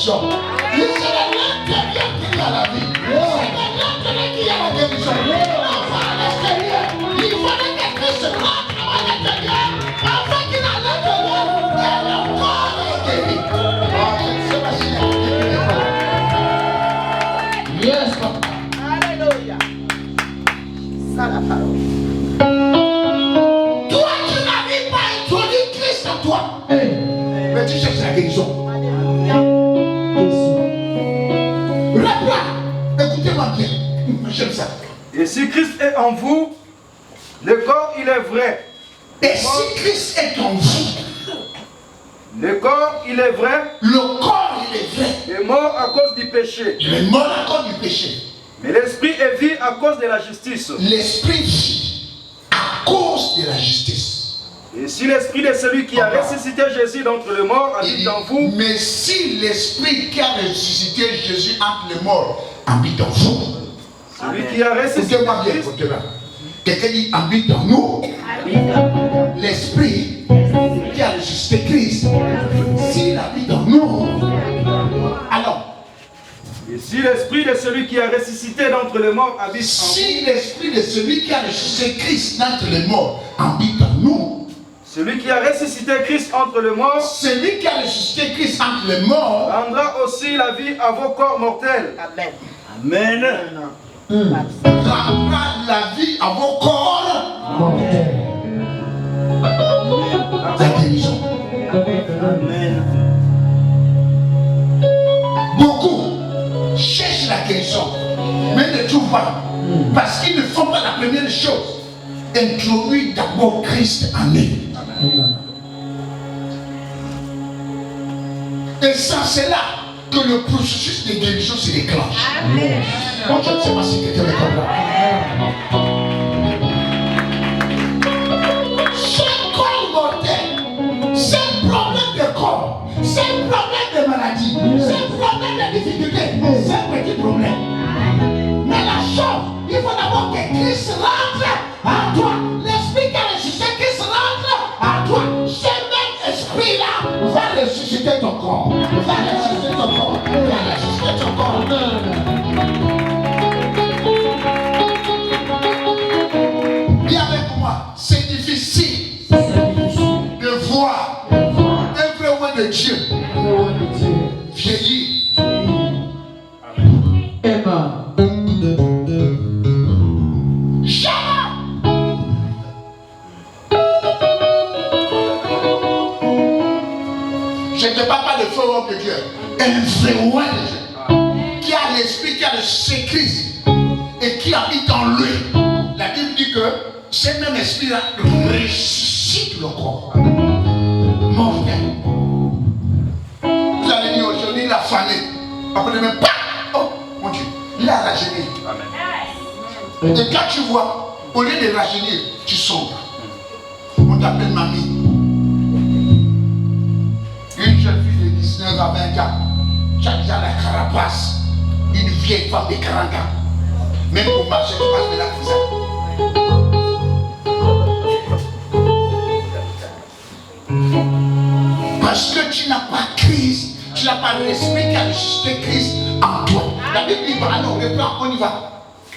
guérison. C'est de l'intérieur qu'il y a la vie. C'est de l'intérieur qu'il y a la guérison. On va à l'extérieur. Il fallait que Christ rentre à l'intérieur afin qu'il a l'intérieur et le corps est guéri. Oh, je ne sais pas s'il y a quelqu'un. Yes, papa. Alléluia. Ça la parole. Toi, tu n'arrives pas à introduire Christ en toi. Mais tu cherches la guérison. Écoutez-moi bien. J'aime ça. Et si Christ est en vous, le corps il est vrai. Et si Christ est en vous, le corps il est vrai. Le corps il est vrai. Est mort à cause du péché. Il est mort à cause du péché. Mais l'esprit est vie à cause de la justice. L'esprit vit à cause de la justice. Et si l'esprit de celui qui a ressuscité Jésus d'entre les morts habite en vous. Mais si l'esprit qui a ressuscité Jésus entre les morts habite en vous. Celui qui a ressuscité Christ. Quelqu'un dit habite en nous. L'esprit qui a ressuscité Christ, s'il habite en nous, alors. Et si l'esprit de celui qui a ressuscité d'entre les morts habite en vous. Si l'esprit de celui qui a ressuscité Christ d'entre les morts habite en nous. Celui qui a ressuscité Christ entre les morts. Celui qui a ressuscité Christ entre les morts. Rendra aussi la vie à vos corps mortels. Amen. Amen. Rendra la vie à vos corps mortels. La guérison. Amen. Beaucoup cherchent la guérison, mais ne trouvent pas. Parce qu'ils ne font pas la première chose. Introduire d'abord Christ en eux. Et ça, c'est là que le processus de guérison se déclenche. Moi, je ne sais pas si quelqu'un me comprend. Ce corps mortel, c'est un problème de corps, c'est un problème de maladie, c'est un problème de difficulté, c'est un petit problème. Mais la chose, il faut d'abord que Christ rentre à toi. L'esprit qui a ressuscité Christ rentre à toi. Ce même esprit-là va ressusciter ton corps. Va ressusciter ton corps. Va ressusciter ton corps. Viens avec moi. C'est difficile de voir un vrai homme de Dieu vieillir. Je ne te parle pas de faux homme de Dieu. Un vrai homme de Dieu. Qui a l'esprit, qui a le secret Christ et qui habite en lui. La Bible dit que ce même esprit-là ressuscite le corps. Mon frère. Vous allez dire aujourd'hui, il a fané. Après demain, oh mon Dieu, il a rajeuni. Amen. Et quand tu vois, au lieu de rajeunir, tu sombres. On t'appelle mamie. Une jeune fille de 19 à 20 ans, tu as déjà la carapace. Une vieille femme de 40 ans. Même pour marcher, tu passes de la prison. Parce que tu n'as pas Christ, tu n'as pas l'esprit qui a ressuscité Christ en toi. La Bible dit, allez, on reprend, on y va.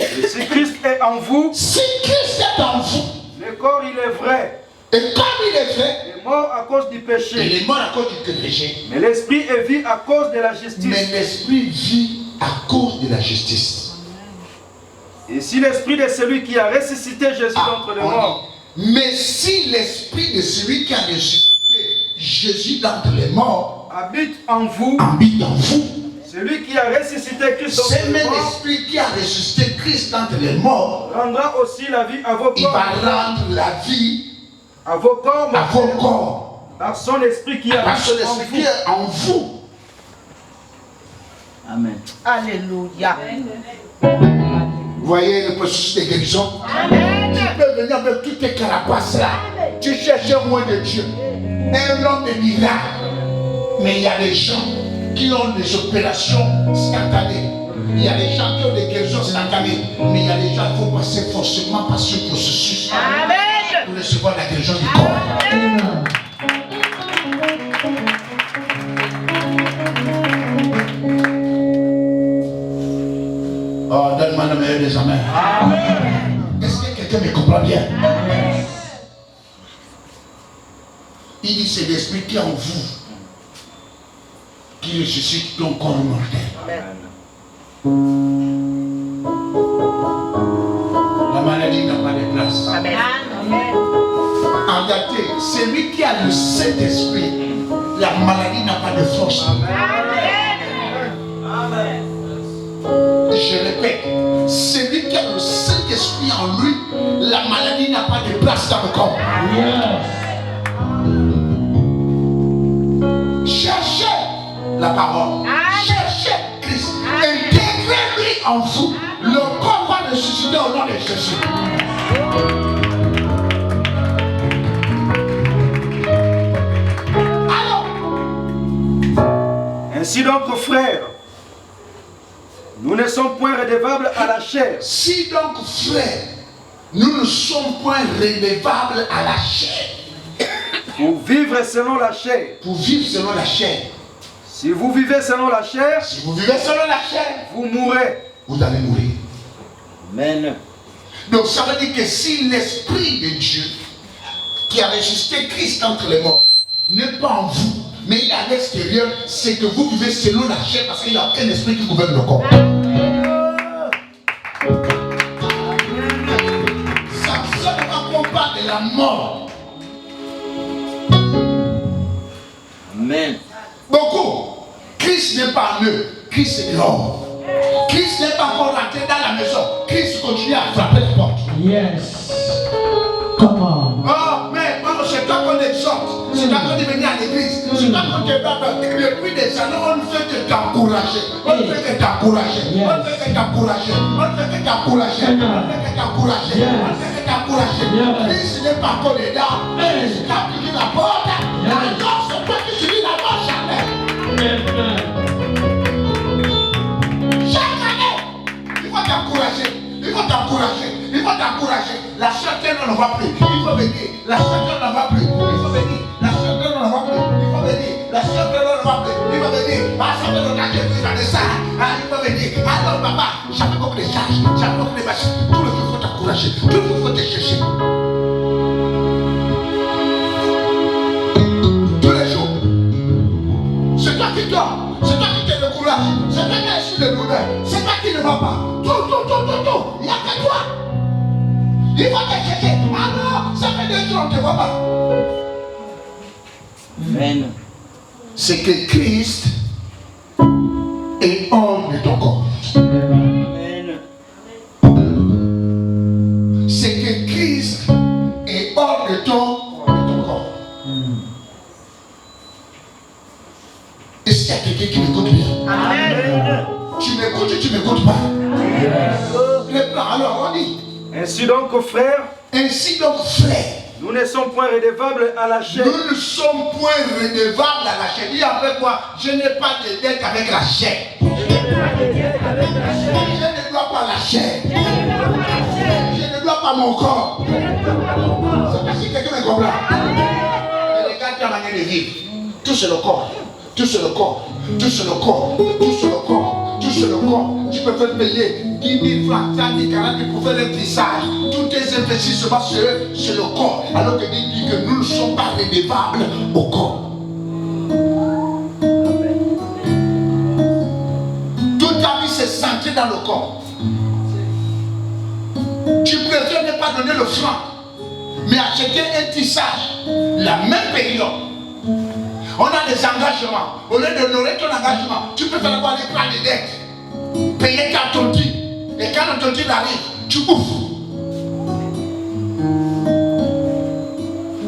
Et si Christ est en vous, si Christ est en vous, le corps il est vrai. Et comme il est vrai, il est mort à cause du péché. Il est mort à cause du péché. Mais l'esprit est vie à cause de la justice. Mais l'esprit vit à cause de la justice. Et si l'esprit de celui qui a ressuscité Jésus d'entre les morts. Mais si l'esprit de celui qui a ressuscité Jésus d'entre les morts habite en vous. Habite en vous. Celui qui a ressuscité Christ d'entre les morts. C'est même l'esprit qui a ressuscité Christ d'entre les morts. Rendra aussi la vie à vos corps. Il va rendre la vie à vos corps. À vos corps. Par son esprit qui est en vous. Amen. Alléluia. Vous voyez le processus de guérison? Amen. Tu peux venir avec toutes tes carapaces là. Tu cherches un roi de Dieu. Un homme de miracle. Mais il y a des gens qui ont des opérations instantanées. Il y a des gens qui ont des guérisons instantanées. Mais il y a des gens qui vont passer forcément par ce processus. Amen. Pour recevoir la guérison du corps. Amen. le meilleur des amens. Est-ce que quelqu'un me comprend bien? Il dit c'est l'esprit qui est en vous qui ressuscite ton corps mortel. La maladie n'a pas de place. Amen. En réalité, celui qui a le Saint-Esprit, la maladie n'a pas de force. Je répète, celui qui a le Saint-Esprit en lui, la maladie n'a pas de place dans le corps. Cherchez la parole. Cherchez Christ. Intégrez-lui en vous. Le corps va ressusciter au nom de Jésus. Alors, Ainsi donc, frères, nous ne sommes point redevables à la chair. si donc, frères, nous ne sommes point redevables à la chair, Pour vivre selon la chair. pour vivre selon la chair. Si vous vivez selon la chair, Si vous vivez selon la chair, vous mourrez. vous allez mourir. Amen. Donc ça veut dire que si l'Esprit de Dieu qui a ressuscité Christ entre les morts n'est pas en vous, mais il est à l'extérieur, c'est que vous vivez selon la chair parce qu'il n'y a aucun esprit qui gouverne le corps. Samson, quand on parle de la mort, Amen. beaucoup, Christ n'est pas en eux, Christ est dehors. Christ n'est pas encore rentré dans la maison, Christ continue à frapper les portes. Yes. Come on. Oh, mais oh, c'est toi qu'on exhorte, c'est toi qu'on dit venir à l'église, c'est toi qu'on te parle. Depuis des années, on ne fait que t'encourager, on ne fait que t'encourager, on ne fait que t'encourager, on ne fait que t'encourager, on ne fait que t'encourager, on ne fait que t'encourager. Christ n'est pas encore dedans, Christ a pris la porte, alors c'est toi qui subis la mort jamais. Chaque année, il faut t'encourager, il faut t'encourager, il faut t'encourager. La certaine on ne va plus, il faut venir. La certaine on ne va plus, il faut venir. La certaine on ne va plus, il faut venir. La certaine on ne va plus, il faut venir. Ah, ça fait longtemps que j'ai fait ça. Ah, il faut venir. Alors, papa, j'avais beaucoup de charges, j'avais beaucoup de machines. Tout le monde, il faut t'encourager, tout le monde, il faut te chercher. Tous les jours. C'est toi qui dors, c'est toi qui te décourage, c'est toi qui as su le bonheur, c'est toi qui ne va pas. Tout, il n'y a que toi. Il faut te chercher. Ah non, ça fait 2 jours, on ne te voit pas. Amen. C'est que Christ est hors de ton corps. Amen. C'est que Christ est hors de ton corps. Est-ce qu'il y a quelqu'un qui m'écoute bien? Amen. Tu m'écoutes ou tu ne m'écoutes pas? Le plan, alors on dit. Ainsi donc, frères, Ainsi donc, frères, nous ne sommes point redevables à la chair. nous ne sommes point redevables à la chair. Dis avec moi, je n'ai pas de dette avec la chair. Je ne dois pas la chair. Je ne dois pas mon corps. C'est parce que quelqu'un me comprend. Mais regarde ta manière de vivre. Tout c'est le corps. Tout c'est le corps. Tout c'est le corps. Tout c'est le corps. Tout c'est le corps. Tu peux faire payer 10 000 francs, 30 000, 40 000 pour faire le tissage. Tous tes investissements c'est le corps. Alors que Dieu dit que nous ne sommes pas redevables au corps. Toute ta vie c'est centré dans le corps. Tu préfères ne pas donner le franc, mais acheter un tissage. La même période. On a des engagements. Au lieu d'honorer ton engagement, tu peux faire avoir des plans de dette. Payer ta tontine. Et quand la tontine arrive, tu ouvres.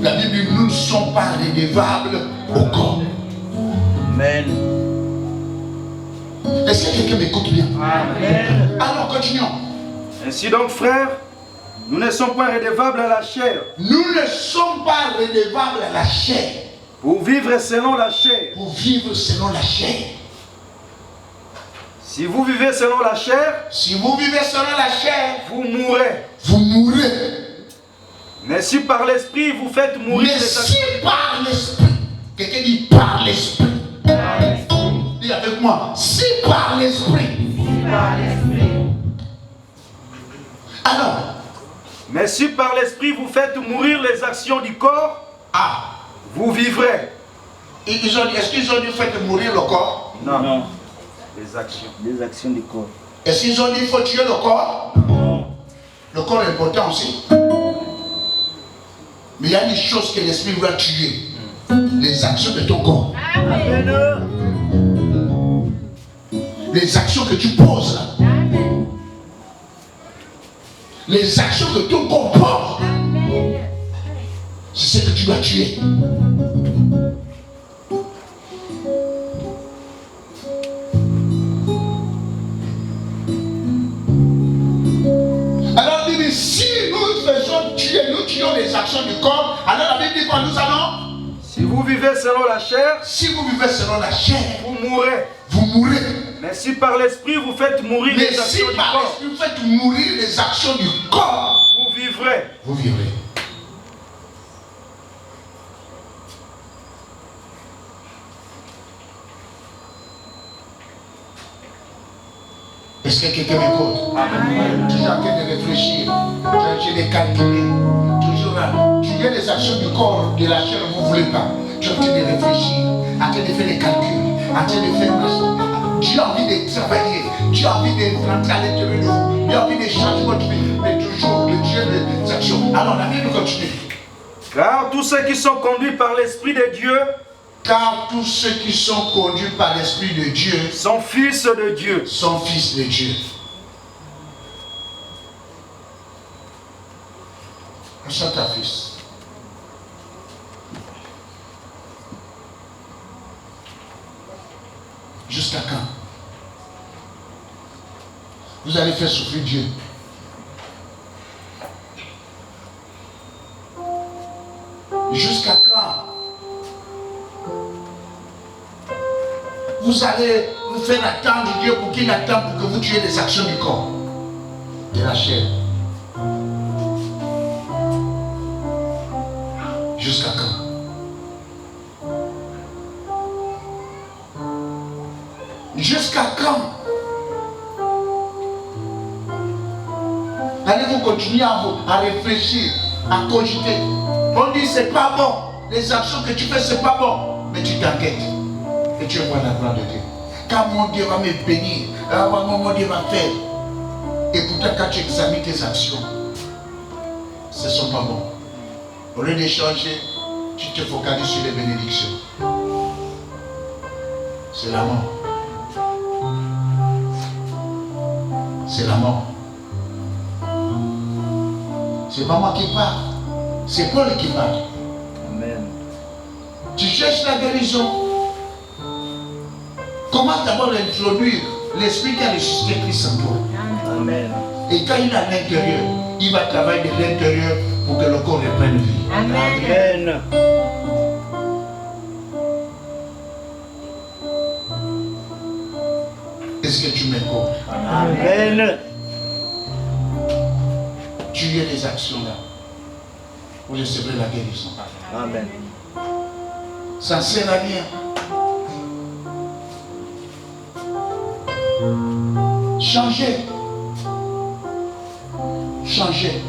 La Bible dit nous ne sommes pas redevables au corps. Amen. Est-ce que quelqu'un m'écoute bien? Amen. Alors continuons. Ainsi donc, frères, nous ne sommes point redevables à la chair. Nous ne sommes pas redevables à la chair. Pour vivre selon la chair. Pour vivre selon la chair. Si vous vivez selon la chair, Si vous vivez selon la chair, vous mourrez. vous mourrez. Mais si par l'esprit vous faites mourir Mais les si par l'esprit, quelqu'un dit par l'esprit. Dis avec moi, si par l'esprit, Alors, Mais si par l'esprit vous faites mourir les actions du corps, vous vivrez. ils ont dit, est-ce qu'ils ont dit faites mourir le corps? Non. Les actions. Les actions du corps. Est-ce qu'ils ont dit il faut tuer le corps? Le corps est important aussi. Mais il y a une chose que l'esprit va tuer. Les actions de ton corps. Les actions que tu poses là. Les actions que ton corps pose. C'est ce que tu dois tuer. Alors il dit, si nous faisons tuer, nous tuons les actions du corps, alors la Bible dit quoi? Nous allons. Si vous vivez selon la chair, Si vous vivez selon la chair, vous mourrez. vous mourrez. Mais si par l'esprit vous faites mourir Mais les si actions du par corps, l'esprit vous faites mourir les actions du corps, vous vivrez. vous vivrez. Est-ce que quelqu'un m'écoute? Toujours en train de réfléchir, tu es de calculer, toujours là. Tu as des actions du corps, de la chair, vous ne voulez pas. Tu es en train de réfléchir, en train de faire des calculs, en train de faire tu as envie de travailler, tu as envie de rentrer à l'intérieur de vous, tu as envie de changer votre vie, mais toujours le Dieu des actions. Alors la Bible continue. Car tous ceux qui sont conduits par l'Esprit de Dieu Car tous ceux qui sont conduits par l'Esprit de Dieu sont fils de Dieu. sont fils de Dieu. On chante ta fils. Jusqu'à quand? Vous allez faire souffrir Dieu. Jusqu'à quand? Vous allez vous faire attendre Dieu pour qu'il attende pour que vous tuiez les actions du corps, de la chair. Jusqu'à quand? Jusqu'à quand? Allez-vous continuer à réfléchir, à cogiter? On dit c'est pas bon, les actions que tu fais c'est pas bon, mais tu t'inquiètes et tu vois la gloire de Dieu. Quand mon Dieu va me bénir, mon Dieu va faire. Et pourtant quand tu examines tes actions, ce ne sont pas bons. Au lieu de changer, tu te focalises sur les bénédictions. C'est la mort. C'est la mort. C'est pas moi qui parle, c'est Paul qui parle. Amen. Tu cherches la guérison. Comment d'abord introduire l'esprit qui a ressuscité Christ en toi? Amen. Et quand il est à l'intérieur, il va travailler de l'intérieur pour que le corps reprenne vie. Amen. Est-ce que tu m'écoutes? Amen. Tu y as des actions là. Vous recevrez la guérison. Amen. Ça ne sert à rien. Changez. Changez.